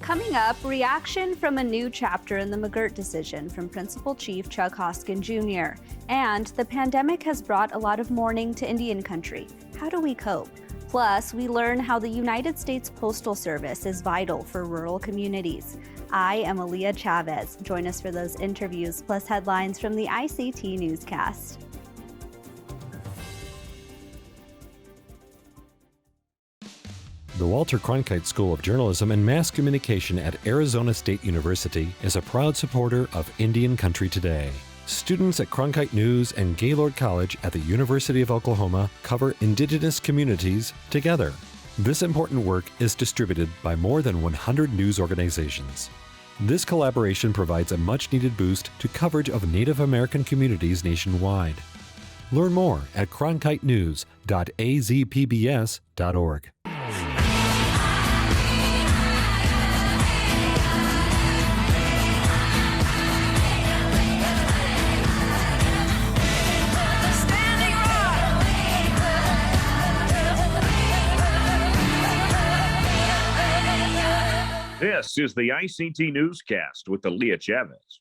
Coming up, reaction from a new chapter in the McGirt decision from Principal Chief Chuck Hoskin Jr. And the pandemic has brought a lot of mourning to Indian country. How do we cope? Plus, we learn how the United States Postal Service is vital for rural communities. I am Aaliyah Chavez. Join us for those interviews plus headlines from the ICT Newscast. The Walter Cronkite School of Journalism and Mass Communication at Arizona State University is a proud supporter of Indian Country Today. Students at Cronkite News and Gaylord College at the University of Oklahoma cover indigenous communities together. This important work is distributed by more than 100 news organizations. This collaboration provides a much-needed boost to coverage of Native American communities nationwide. Learn more at cronkitenews.azpbs.org. This is the ICT Newscast with Aaliyah Chavez.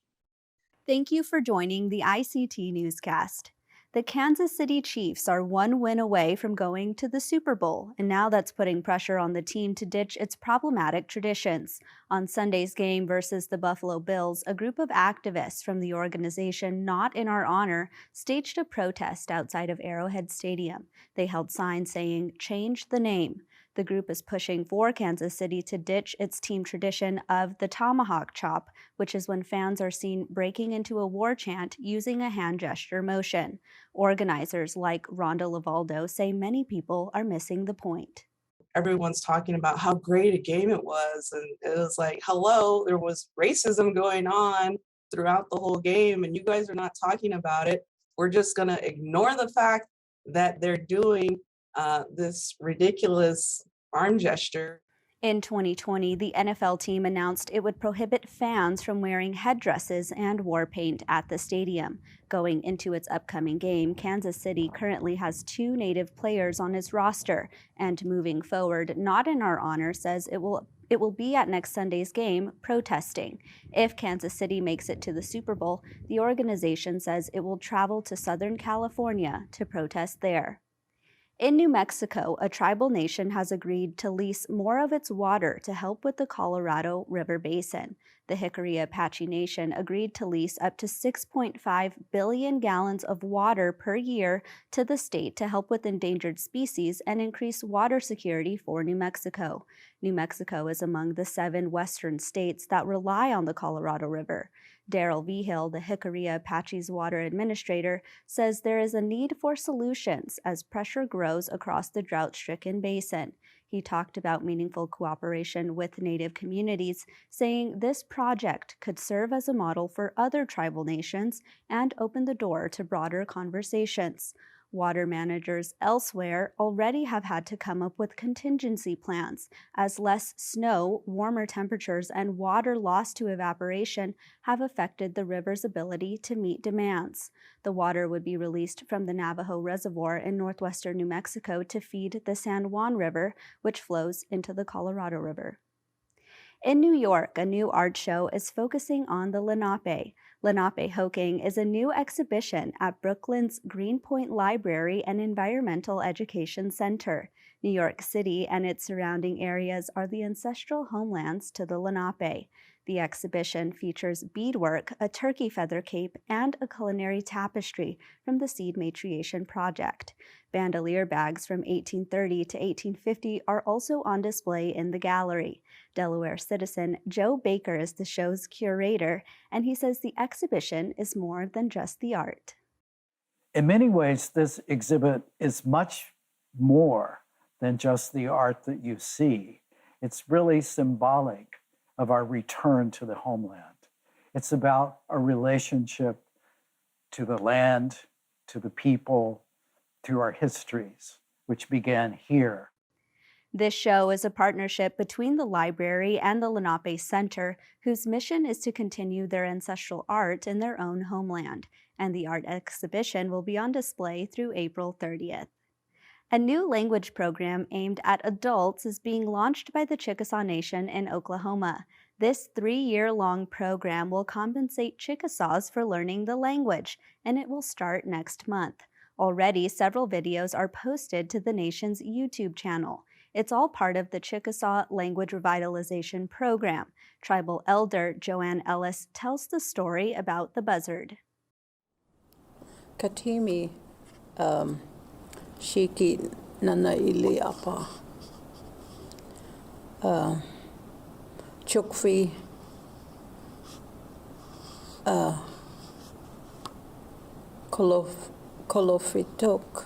Thank you for joining the ICT Newscast. The Kansas City Chiefs are one win away from going to the Super Bowl, and now that's putting pressure on the team to ditch its problematic traditions. On Sunday's game versus the Buffalo Bills, a group of activists from the organization Not in Our Honor staged a protest outside of Arrowhead Stadium. They held signs saying, "Change the name." The group is pushing for Kansas City to ditch its team tradition of the tomahawk chop, which is when fans are seen breaking into a war chant using a hand gesture motion. Organizers like Rhonda Lavaldo say many people are missing the point. Everyone's talking about how great a game it was, and it was like, hello, there was racism going on throughout the whole game, and you guys are not talking about it. We're just going to ignore the fact that they're doing this ridiculous arm gesture. In 2020, the NFL team announced it would prohibit fans from wearing headdresses and war paint at the stadium. Going into its upcoming game, Kansas City currently has 2 Native players on its roster, and moving forward, Not in Our Honor says it will be at next Sunday's game protesting. If Kansas City makes it to the Super Bowl, the organization says it will travel to Southern California to protest there. In New Mexico, a tribal nation has agreed to lease more of its water to help with the Colorado River Basin. The Hickory Apache Nation agreed to lease up to 6.5 billion gallons of water per year to the state to help with endangered species and increase water security for New Mexico. New Mexico is among the 7 western states that rely on the Colorado River. Daryl Vigil, the Hickory Apache's water administrator, says there is a need for solutions as pressure grows across the drought-stricken basin. He talked about meaningful cooperation with Native communities, saying this project could serve as a model for other tribal nations and open the door to broader conversations. Water managers elsewhere already have had to come up with contingency plans, as less snow, warmer temperatures, and water lost to evaporation have affected the river's ability to meet demands. The water would be released from the Navajo Reservoir in northwestern New Mexico to feed the San Juan River, which flows into the Colorado River. In New York, a new art show is focusing on the Lenape. Lenape Hoking is a new exhibition at Brooklyn's Greenpoint Library and Environmental Education Center. New York City and its surrounding areas are the ancestral homelands to the Lenape. The exhibition features beadwork, a turkey feather cape, and a culinary tapestry from the Seed Matriation Project. Bandolier bags from 1830 to 1850 are also on display in the gallery. Delaware citizen Joe Baker is the show's curator, and he says the exhibition is more than just the art. In many ways, this exhibit is much more than just the art that you see. It's really symbolic of our return to the homeland. It's about a relationship to the land, to the people, to our histories, which began here. This show is a partnership between the library and the Lenape Center, whose mission is to continue their ancestral art in their own homeland, and the art exhibition will be on display through April 30th. A new language program aimed at adults is being launched by the Chickasaw Nation in Oklahoma. This 3-year-long program will compensate Chickasaws for learning the language, and it will start next month. Already, several videos are posted to the nation's YouTube channel. It's all part of the Chickasaw Language Revitalization Program. Tribal elder Joanne Ellis tells the story about the buzzard. Katimi Shiki Nana Ili Apa Chukfi Kolofitok.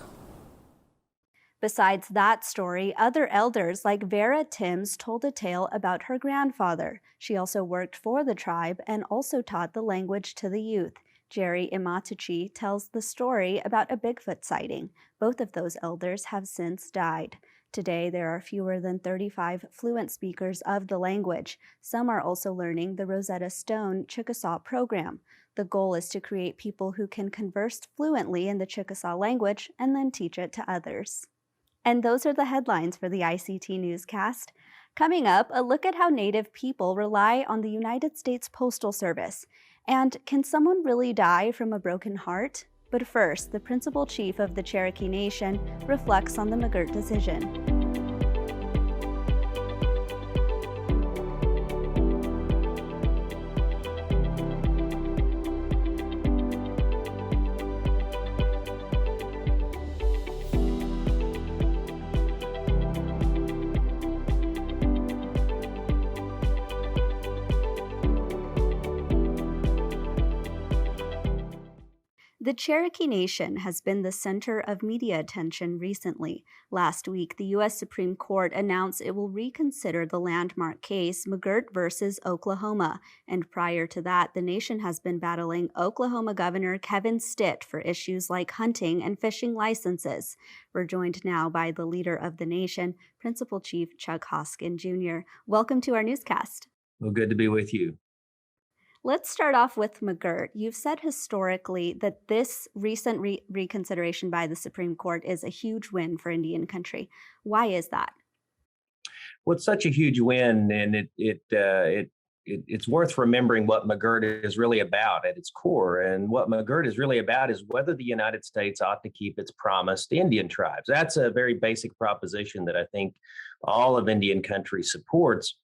Besides that story, other elders like Vera Timms told a tale about her grandfather. She also worked for the tribe and also taught the language to the youth. Jerry Imatuchi tells the story about a Bigfoot sighting. Both of those elders have since died. Today, there are fewer than 35 fluent speakers of the language. Some are also learning the Rosetta Stone Chickasaw program. The goal is to create people who can converse fluently in the Chickasaw language and then teach it to others. And those are the headlines for the ICT Newscast. Coming up, a look at how Native people rely on the United States Postal Service. And can someone really die from a broken heart? But first, the principal chief of the Cherokee Nation reflects on the McGirt decision. The Cherokee Nation has been the center of media attention recently. Last week, the U.S. Supreme Court announced it will reconsider the landmark case McGirt versus Oklahoma. And prior to that, the nation has been battling Oklahoma Governor Kevin Stitt for issues like hunting and fishing licenses. We're joined now by the leader of the nation, Principal Chief Chuck Hoskin Jr. Welcome to our newscast. Well, good to be with you. Let's start off with McGirt. You've said historically that this recent reconsideration by the Supreme Court is a huge win for Indian country. Why is that? Well, it's such a huge win, and it's worth remembering what McGirt is really about at its core. And what McGirt is really about is whether the United States ought to keep its promise to Indian tribes. That's a very basic proposition that I think all of Indian country supports.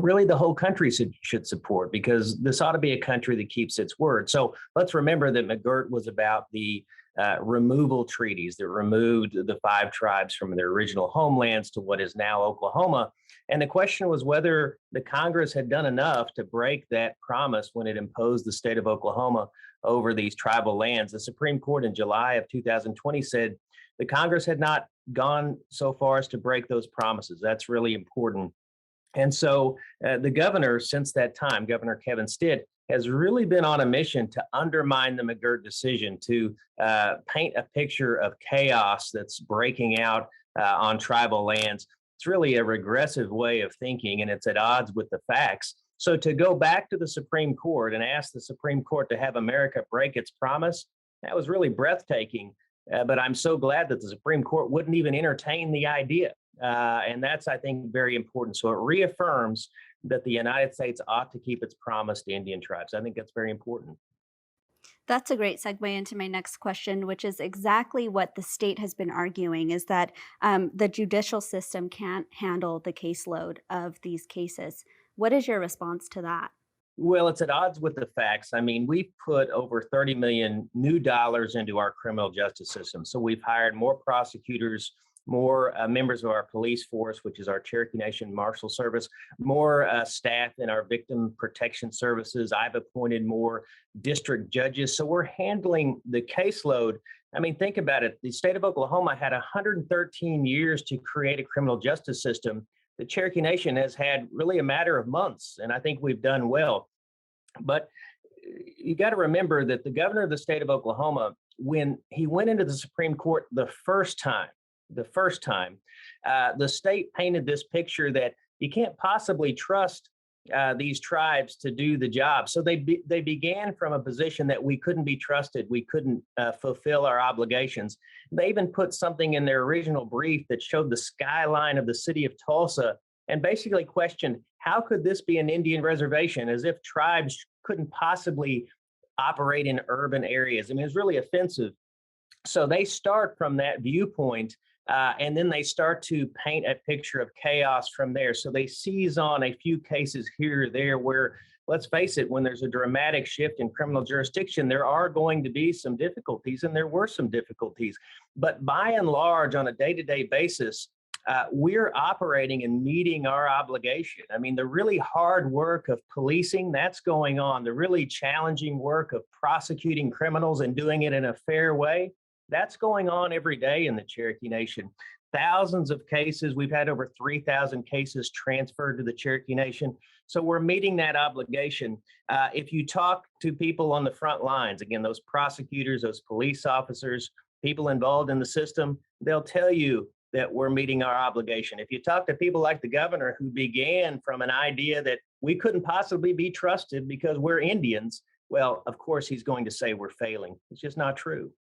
Really, the whole country should support, because this ought to be a country that keeps its word. So let's remember that McGirt was about the removal treaties that removed the 5 tribes from their original homelands to what is now Oklahoma. And the question was whether the Congress had done enough to break that promise when it imposed the state of Oklahoma over these tribal lands. The Supreme Court in July of 2020 said the Congress had not gone so far as to break those promises. That's really important. And so the governor, since that time, Governor Kevin Stitt, has really been on a mission to undermine the McGirt decision, to paint a picture of chaos that's breaking out on tribal lands. It's really a regressive way of thinking, and it's at odds with the facts. So to go back to the Supreme Court and ask the Supreme Court to have America break its promise, that was really breathtaking. But I'm so glad that the Supreme Court wouldn't even entertain the idea. And that's, I think, very important. So it reaffirms that the United States ought to keep its promise to Indian tribes. I think that's very important. That's a great segue into my next question, which is exactly what the state has been arguing, is that the judicial system can't handle the caseload of these cases. What is your response to that? Well, it's at odds with the facts. I mean, we've put over $30 million new dollars into our criminal justice system. So we've hired more prosecutors, more members of our police force, which is our Cherokee Nation Marshal Service, more staff in our victim protection services. I've appointed more district judges. So we're handling the caseload. I mean, think about it. The state of Oklahoma had 113 years to create a criminal justice system. The Cherokee Nation has had really a matter of months, and I think we've done well. But you got to remember that the governor of the state of Oklahoma, when he went into the Supreme Court the first time, the state painted this picture that you can't possibly trust these tribes to do the job. So they began from a position that we couldn't be trusted. We couldn't fulfill our obligations. They even put something in their original brief that showed the skyline of the city of Tulsa and basically questioned, how could this be an Indian reservation, as if tribes couldn't possibly operate in urban areas. I mean, it's really offensive. So they start from that viewpoint, and then they start to paint a picture of chaos from there. So they seize on a few cases here or there where, let's face it, when there's a dramatic shift in criminal jurisdiction, there are going to be some difficulties, and there were some difficulties. But by and large, on a day-to-day basis, we're operating and meeting our obligation. I mean, the really hard work of policing, that's going on. The really challenging work of prosecuting criminals and doing it in a fair way, that's going on every day in the Cherokee Nation. Thousands of cases. We've had over 3,000 cases transferred to the Cherokee Nation. So we're meeting that obligation. If you talk to people on the front lines, again, those prosecutors, those police officers, people involved in the system, they'll tell you that we're meeting our obligation. If you talk to people like the governor, who began from an idea that we couldn't possibly be trusted because we're Indians, well, of course, he's going to say we're failing. It's just not true.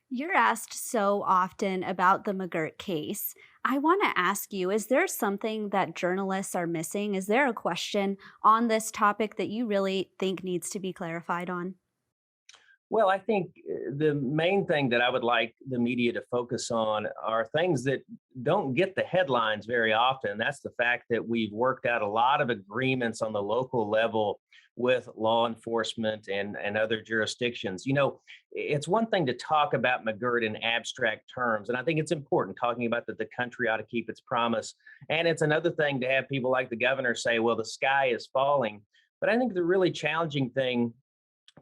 You're asked so often about the McGirt case. I want to ask you, is there something that journalists are missing? Is there a question on this topic that you really think needs to be clarified on? Well, I think the main thing that I would like the media to focus on are things that don't get the headlines very often. That's the fact that we've worked out a lot of agreements on the local level with law enforcement and other jurisdictions. You know, it's one thing to talk about McGirt in abstract terms, and I think it's important talking about that the country ought to keep its promise. And it's another thing to have people like the governor say, well, the sky is falling. But I think the really challenging thing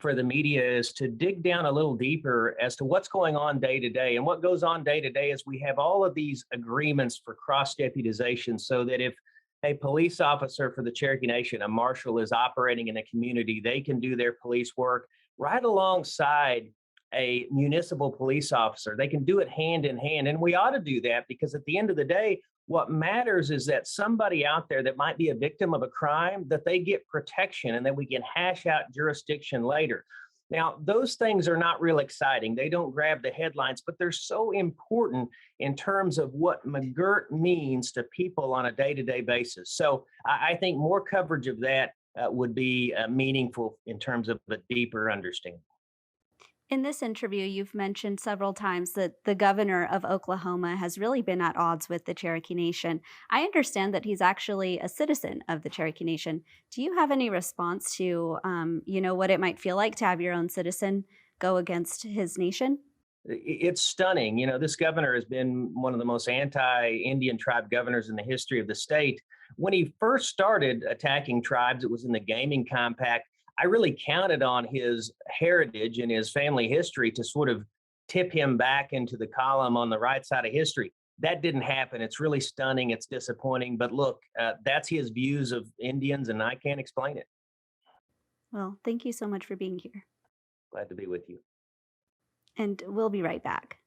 for the media is to dig down a little deeper as to what's going on day to day. And what goes on day to day is we have all of these agreements for cross deputization, so that if a police officer for the Cherokee Nation, a marshal, is operating in a community, they can do their police work right alongside a municipal police officer. They can do it hand in hand. And we ought to do that, because at the end of the day, what matters is that somebody out there that might be a victim of a crime, that they get protection and that we can hash out jurisdiction later. Now, those things are not real exciting. They don't grab the headlines, but they're so important in terms of what McGirt means to people on a day-to-day basis. So I think more coverage of that would be meaningful in terms of a deeper understanding. In this interview, you've mentioned several times that the governor of Oklahoma has really been at odds with the Cherokee Nation. I understand that he's actually a citizen of the Cherokee Nation. Do you have any response to, what it might feel like to have your own citizen go against his nation? It's stunning. You know, this governor has been one of the most anti-Indian tribe governors in the history of the state. When he first started attacking tribes, it was in the gaming compact. I really counted on his heritage and his family history to sort of tip him back into the column on the right side of history. That didn't happen. It's really stunning. It's disappointing. But look, that's his views of Indians, and I can't explain it. Well, thank you so much for being here. Glad to be with you. And we'll be right back.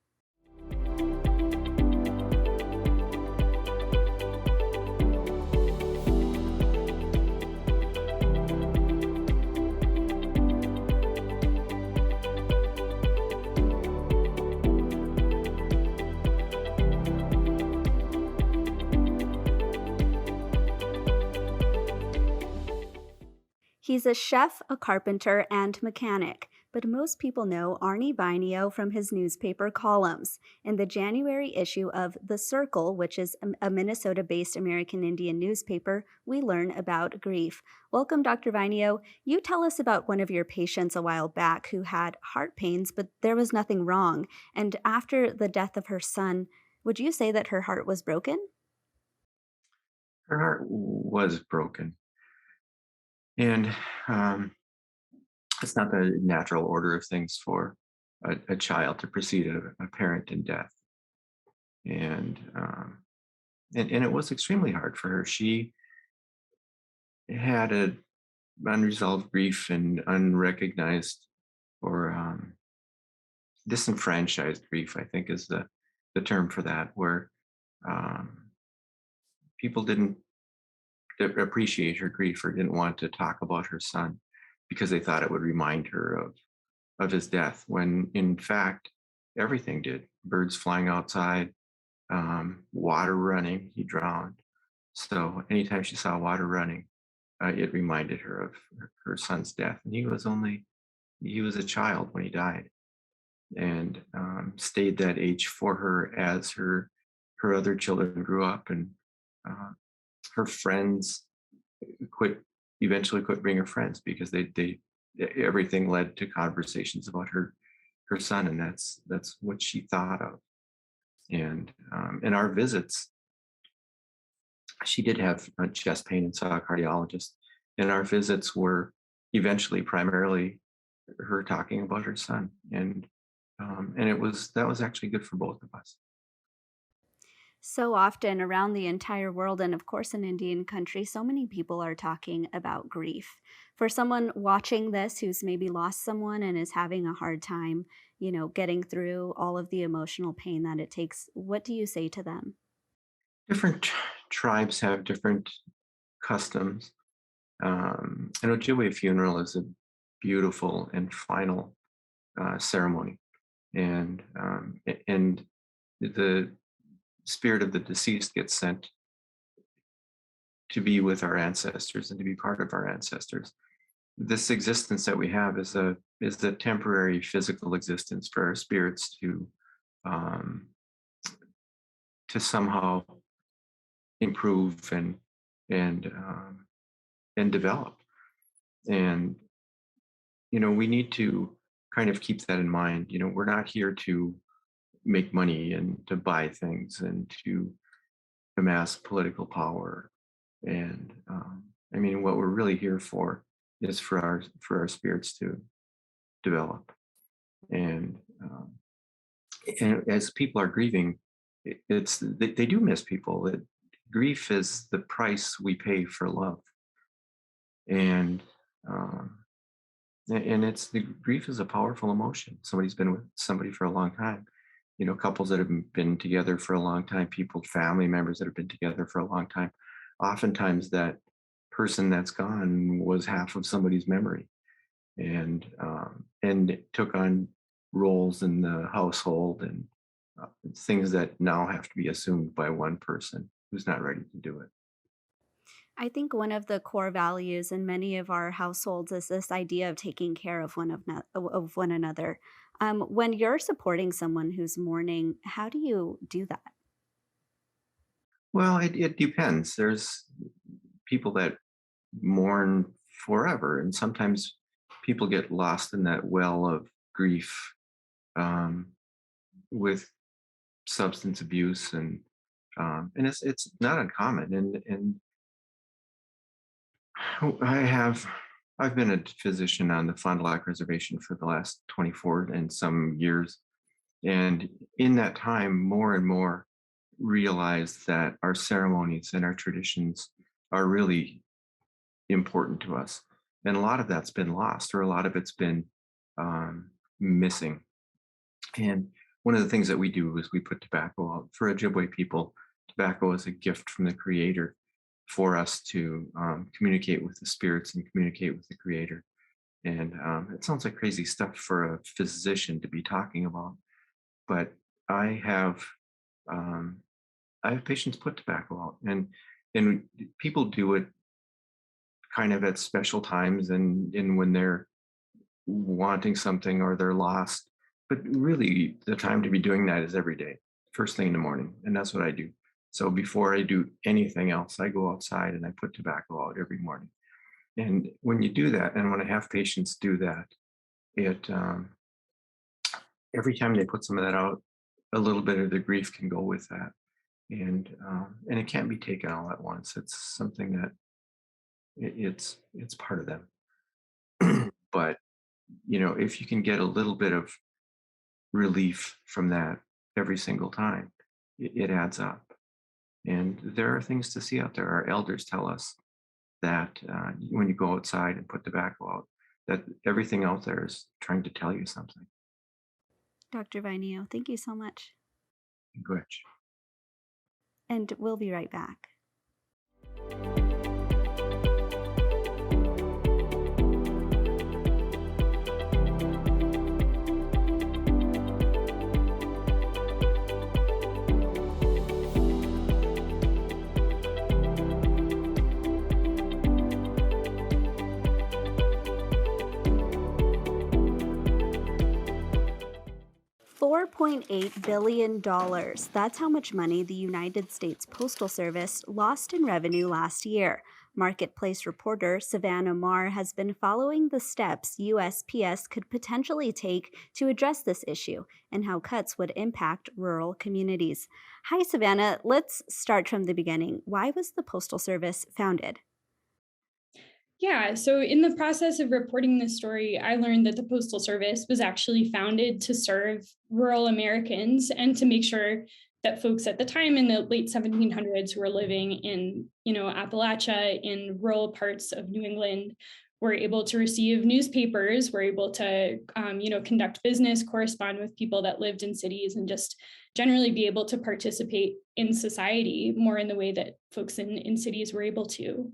He's a chef, a carpenter, and mechanic, but most people know Arnie Vainio from his newspaper columns. In the January issue of The Circle, which is a Minnesota-based American Indian newspaper, we learn about grief. Welcome, Dr. Vainio. You tell us about one of your patients a while back who had heart pains, but there was nothing wrong. And after the death of her son, would you say that her heart was broken? Her heart was broken. And it's not the natural order of things for a child to precede a parent in death. And it was extremely hard for her. She had an unresolved grief and unrecognized or disenfranchised grief, I think is the term for that, where people didn't appreciate her grief or didn't want to talk about her son because they thought it would remind her of his death, when in fact everything did. Birds flying outside, water running, he drowned. So anytime she saw water running, it reminded her of her son's death. And he was a child when he died, and stayed that age for her as her other children grew up, and uh, her friends quit eventually quit being her friends because they everything led to conversations about her son, and that's what she thought of. And in our visits, she did have chest pain and saw a cardiologist, and our visits were eventually primarily her talking about her son, and that was actually good for both of us. So often around the entire world, and of course in Indian country, so many people are talking about grief. For someone watching this who's maybe lost someone and is having a hard time, getting through all of the emotional pain that it takes, what do you say to them? Different tribes have different customs. An Ojibwe funeral is a beautiful and final ceremony, and the spirit of the deceased gets sent to be with our ancestors and to be part of our ancestors. This existence that we have is a temporary physical existence for our spirits um, to somehow improve and and develop. And we need to kind of keep that in mind. We're not here to make money and to buy things and to amass political power. And I mean, what we're really here for is for our spirits to develop. And and as people are grieving, they do miss people. That grief is the price we pay for love, and um, and it's the grief is a powerful emotion. Somebody's been with somebody for a long time. Couples that have been together for a long time, people, family members that have been together for a long time. Oftentimes, that person that's gone was half of somebody's memory, and it took on roles in the household and things that now have to be assumed by one person who's not ready to do it. I think one of the core values in many of our households is this idea of taking care of of one another. When you're supporting someone who's mourning, how do you do that? Well, it depends. There's people that mourn forever, and sometimes people get lost in that well of grief um, with substance abuse, and it's not uncommon. And I have I've been a physician on the Fond du Lac Reservation for the last 24 and some years, and in that time, more and more realized that our ceremonies and our traditions are really important to us. And a lot of that's been lost, or a lot of it's been missing. And one of the things that we do is we put tobacco out. For Ojibwe people, tobacco is a gift from the Creator for us to communicate with the spirits and communicate with the Creator. And it sounds like crazy stuff for a physician to be talking about, but I have um, I have patients put tobacco out, and people do it kind of at special times and when they're wanting something or they're lost. But really, the time to be doing that is every day, first thing in the morning, and that's what I do. So before I do anything else, I go outside and I put tobacco out every morning. And when you do that, and when I have patients do that, it every time they put some of that out, a little bit of the grief can go with that, and it can't be taken all at once. It's something that it's part of them. But if you can get a little bit of relief from that every single time, it adds up. And there are things to see out there. Our elders tell us that when you go outside and put tobacco out, that everything out there is trying to tell you something. Dr. Vineo, thank you so much. Glitch. And we'll be right back. $4.8 billion. That's how much money the United States Postal Service lost in revenue last year. Marketplace reporter Savannah Marr has been following the steps USPS could potentially take to address this issue and how cuts would impact rural communities. Hi, Savannah. Let's start from the beginning. Why was the Postal Service founded? Yeah, so in the process of reporting this story, I learned that the Postal Service was actually founded to serve rural Americans and to make sure that folks at the time in the late 1700s who were living in, Appalachia, in rural parts of New England, were able to receive newspapers, were able to, conduct business, correspond with people that lived in cities, and just generally be able to participate in society more in the way that folks in cities were able to.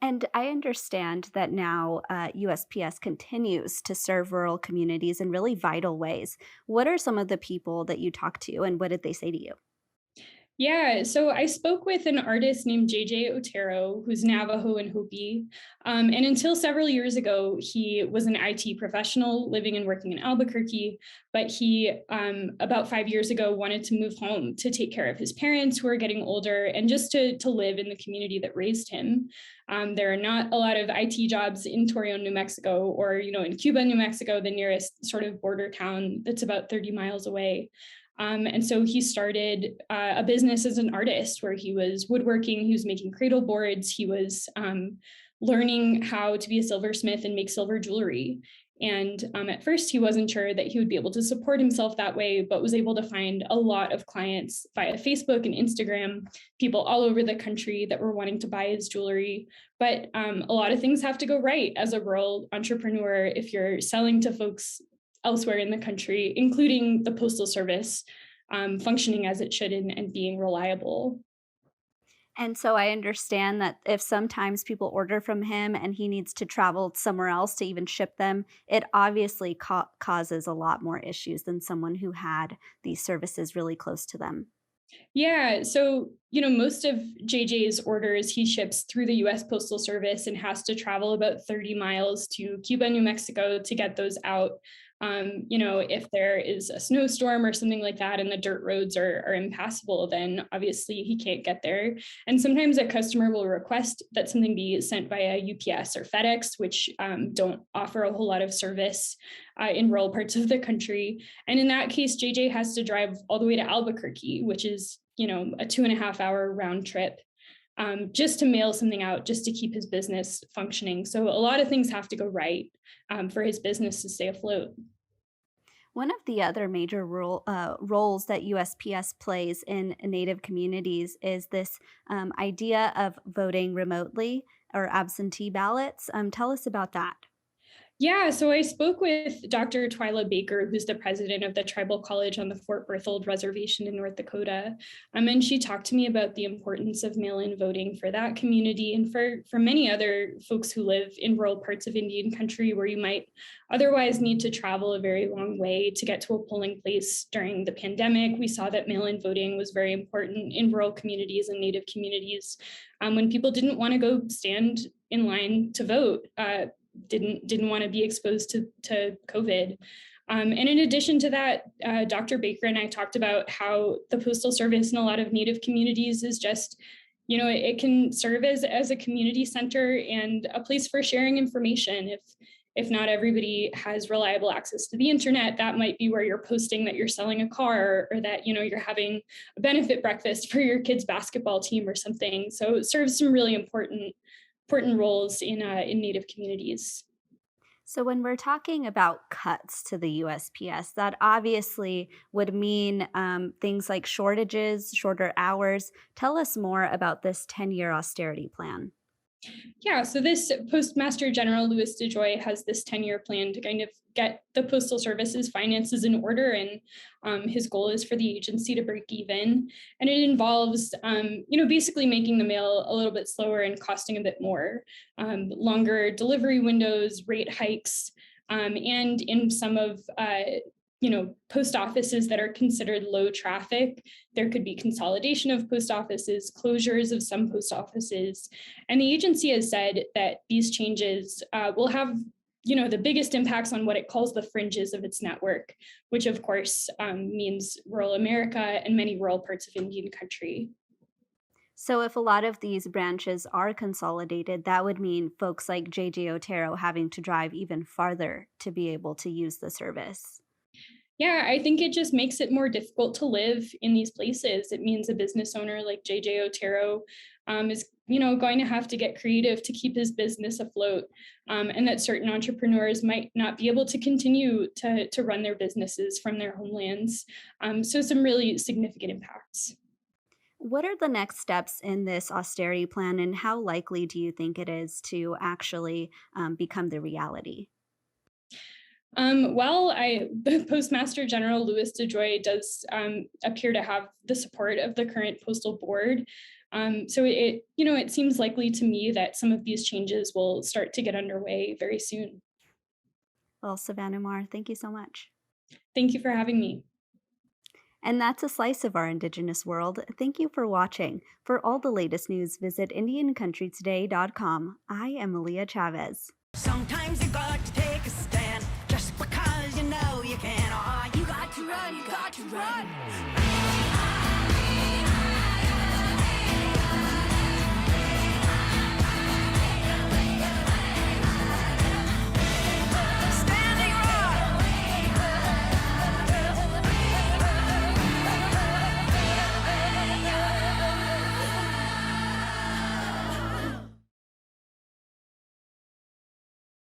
And I understand that now USPS continues to serve rural communities in really vital ways. What are some of the people that you talk to, and what did they say to you? Yeah, so I spoke with an artist named JJ Otero, who's Navajo and Hopi. And until several years ago, he was an IT professional living and working in Albuquerque. But he, about 5 years ago, wanted to move home to take care of his parents who are getting older and just to live in the community that raised him. There are not a lot of IT jobs in Torreon, New Mexico, or, in Cuba, New Mexico, the nearest sort of border town that's about 30 miles away. And so he started a business as an artist where he was woodworking, he was making cradle boards, he was learning how to be a silversmith and make silver jewelry. And at first, he wasn't sure that he would be able to support himself that way, but was able to find a lot of clients via Facebook and Instagram, people all over the country that were wanting to buy his jewelry. But a lot of things have to go right as a rural entrepreneur if you're selling to folks elsewhere in the country, including the Postal Service functioning as it should and being reliable. And so I understand that if sometimes people order from him and he needs to travel somewhere else to even ship them, it obviously causes a lot more issues than someone who had these services really close to them. Yeah, so most of JJ's orders he ships through the US Postal Service and has to travel about 30 miles to Cuba, New Mexico to get those out. If there is a snowstorm or something like that and the dirt roads are impassable, then obviously he can't get there. And sometimes a customer will request that something be sent via UPS or FedEx, which don't offer a whole lot of service in rural parts of the country. And in that case, JJ has to drive all the way to Albuquerque, which is, a 2.5-hour round trip. Just to mail something out, just to keep his business functioning. So a lot of things have to go right for his business to stay afloat. One of the other major roles that USPS plays in Native communities is this idea of voting remotely or absentee ballots. Tell us about that. Yeah, so I spoke with Dr. Twyla Baker, who's the president of the Tribal College on the Fort Berthold Reservation in North Dakota. And she talked to me about the importance of mail-in voting for that community and for many other folks who live in rural parts of Indian country where you might otherwise need to travel a very long way to get to a polling place. During the pandemic, we saw that mail-in voting was very important in rural communities and Native communities when people didn't want to go stand in line to vote. Didn't want to be exposed to COVID. And in addition to that, Dr. Baker and I talked about how the Postal Service in a lot of Native communities is just, it can serve as a community center and a place for sharing information. If not everybody has reliable access to the internet, that might be where you're posting that you're selling a car or that, you're having a benefit breakfast for your kids' basketball team or something. So it serves some really important roles in Native communities. So when we're talking about cuts to the USPS, that obviously would mean things like shortages, shorter hours. Tell us more about this 10-year austerity plan. Yeah, so this Postmaster General Louis DeJoy has this 10-year plan to kind of get the Postal Service's finances in order, and his goal is for the agency to break even. And it involves, basically making the mail a little bit slower and costing a bit more, longer delivery windows, rate hikes, and in some of post offices that are considered low traffic, there could be consolidation of post offices, closures of some post offices. And the agency has said that these changes will have the biggest impacts on what it calls the fringes of its network, which of course means rural America and many rural parts of Indian country. So if a lot of these branches are consolidated, that would mean folks like JJ Otero having to drive even farther to be able to use the service. Yeah, I think it just makes it more difficult to live in these places. It means a business owner like JJ Otero is, going to have to get creative to keep his business afloat, and that certain entrepreneurs might not be able to continue to run their businesses from their homelands. So some really significant impacts. What are the next steps in this austerity plan, and how likely do you think it is to actually become the reality? The Postmaster General Louis DeJoy does appear to have the support of the current postal board. So it seems likely to me that some of these changes will start to get underway very soon. Well, Savannah Marr, thank you so much. Thank you for having me. And that's a slice of our Indigenous world. Thank you for watching. For all the latest news, visit IndianCountryToday.com. I am Malia Chavez. Sometimes you got to take a stand just because you know you can. Oh, you got to run, you got to run.